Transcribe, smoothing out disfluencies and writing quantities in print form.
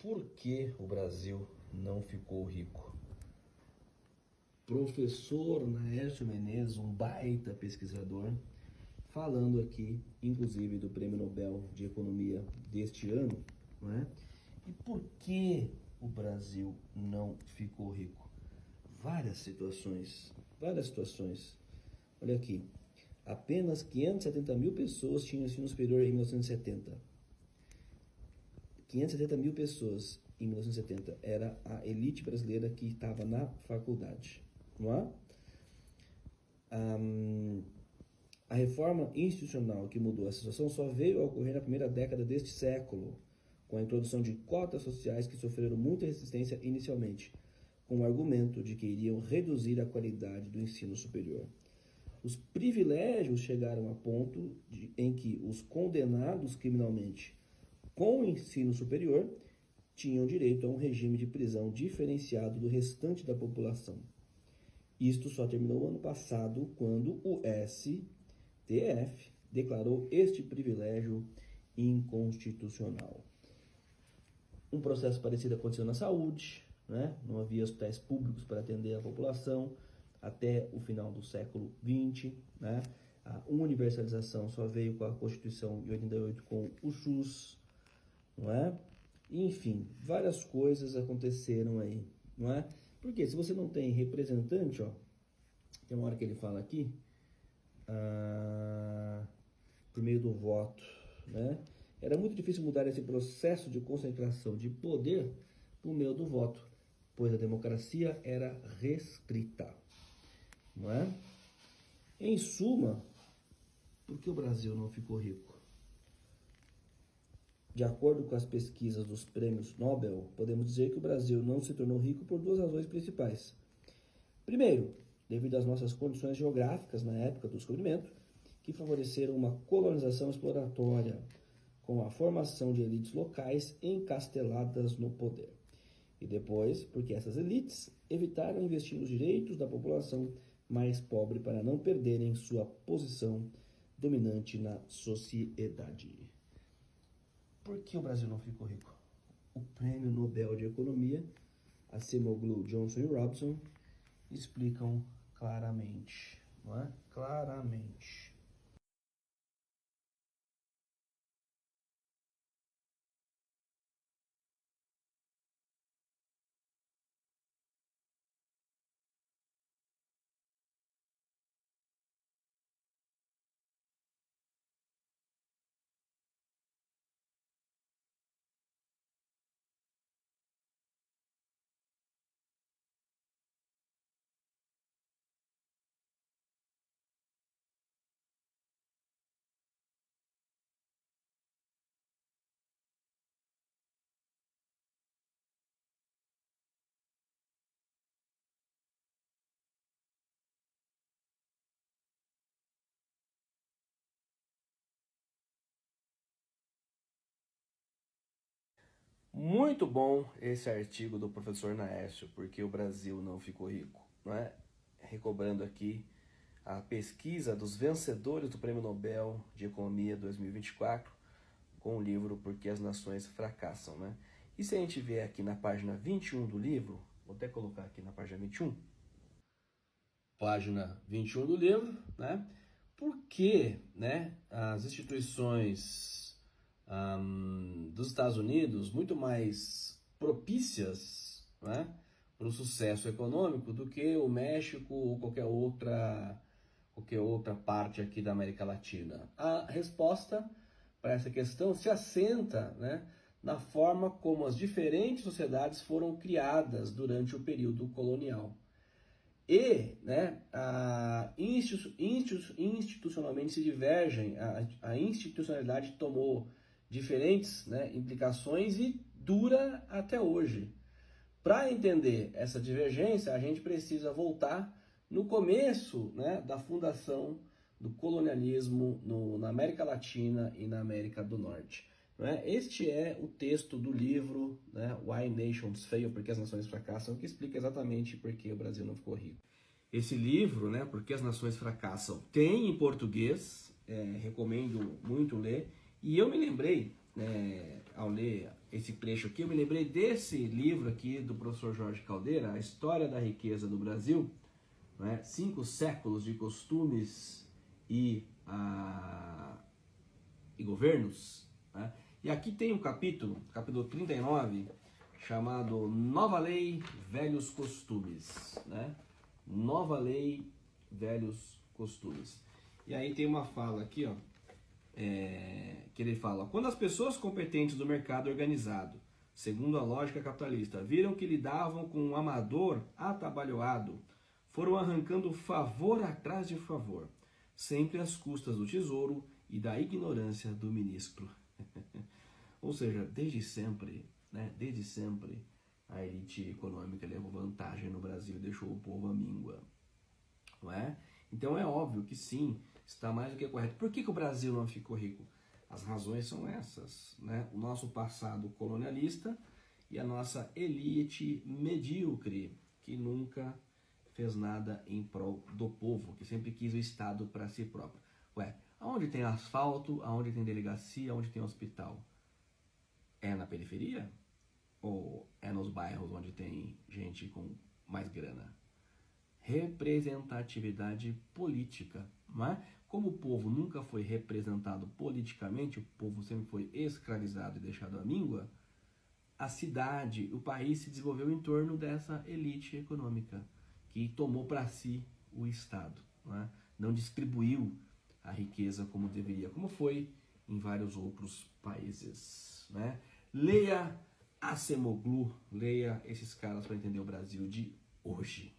Por que o Brasil não ficou rico? Professor Naércio Menezes, um baita pesquisador, falando aqui, inclusive, do Prêmio Nobel de Economia deste ano, não é? E por que o Brasil não ficou rico? Várias situações. Olha aqui, apenas 570 mil pessoas tinham ensino superior em 1970. 570 mil pessoas em 1970 era a elite brasileira que estava na faculdade, não é? A reforma institucional que mudou a situação só veio a ocorrer na primeira década deste século, com a introdução de cotas sociais que sofreram muita resistência inicialmente, com o argumento de que iriam reduzir a qualidade do ensino superior. Os privilégios chegaram a ponto em que os condenados criminalmente com o ensino superior tinham direito a um regime de prisão diferenciado do restante da população. Isto só terminou ano passado, quando o STF declarou este privilégio inconstitucional. Um processo parecido aconteceu na saúde, né? Não havia hospitais públicos para atender a população até o final do século XX, né? A universalização só veio com a Constituição de 88 com o SUS, não é? Enfim, várias coisas aconteceram aí, não é? Porque se você não tem representante, ó, tem uma hora que ele fala aqui, por meio do voto, né? Era muito difícil mudar esse processo de concentração de poder por meio do voto, pois a democracia era restrita, não é? Em suma, por que o Brasil não ficou rico? De acordo com as pesquisas dos prêmios Nobel, podemos dizer que o Brasil não se tornou rico por duas razões principais. Primeiro, devido às nossas condições geográficas na época do descobrimento, que favoreceram uma colonização exploratória, com a formação de elites locais encasteladas no poder. E depois, porque essas elites evitaram investir nos direitos da população mais pobre para não perderem sua posição dominante na sociedade. Por que o Brasil não ficou rico? O Prêmio Nobel de Economia, Acemoglu, Johnson e Robson, explicam claramente, não é? Claramente. Muito bom esse artigo do professor Naércio, porque o Brasil não ficou rico, não é? Recobrando aqui a pesquisa dos vencedores do Prêmio Nobel de Economia 2024 com o livro Por que as Nações Fracassam, né? E se a gente ver aqui na página 21 do livro, vou até colocar aqui na página 21, página 21 do livro, né? Por que, né, as instituições dos Estados Unidos muito mais propícias, né, para o sucesso econômico do que o México ou qualquer outra parte aqui da América Latina? A resposta para essa questão se assenta, né, na forma como as diferentes sociedades foram criadas durante o período colonial. E, né, institucionalmente se divergem, a institucionalidade tomou diferentes, né, implicações e dura até hoje. Para entender essa divergência, a gente precisa voltar no começo, né, da fundação do colonialismo na América Latina e na América do Norte. Né? Este é o texto do livro, né, Why Nations Fail, Por que as Nações Fracassam, que explica exatamente por que o Brasil não ficou rico. Esse livro, né, Por que as Nações Fracassam, tem em português, recomendo muito ler. E eu me lembrei ao ler esse trecho aqui, eu me lembrei desse livro aqui do professor Jorge Caldeira, A História da Riqueza do Brasil, né? 5 séculos de costumes e governos, né? E aqui tem um capítulo 39, chamado Nova Lei, Velhos Costumes, né? Nova Lei, Velhos Costumes. E aí tem uma fala aqui, ó, que ele fala: quando as pessoas competentes do mercado organizado, segundo a lógica capitalista, viram que lidavam com um amador atabalhoado, foram arrancando favor atrás de favor, sempre às custas do tesouro e da ignorância do ministro. Ou seja, desde sempre, né, desde sempre, a elite econômica levou vantagem no Brasil e deixou o povo à míngua. Não é? Então é óbvio que sim, está mais do que correto. Por que o Brasil não ficou rico? As razões são essas, né? O nosso passado colonialista e a nossa elite medíocre, que nunca fez nada em prol do povo, que sempre quis o Estado para si próprio. Ué, aonde tem asfalto, aonde tem delegacia, aonde tem hospital? É na periferia? Ou é nos bairros onde tem gente com mais grana? Representatividade política, não é? Como o povo nunca foi representado politicamente, o povo sempre foi escravizado e deixado à míngua, a cidade, o país se desenvolveu em torno dessa elite econômica, que tomou para si o Estado, não é? Não distribuiu a riqueza como deveria, como foi em vários outros países, né? Leia Acemoglu, leia esses caras para entender o Brasil de hoje.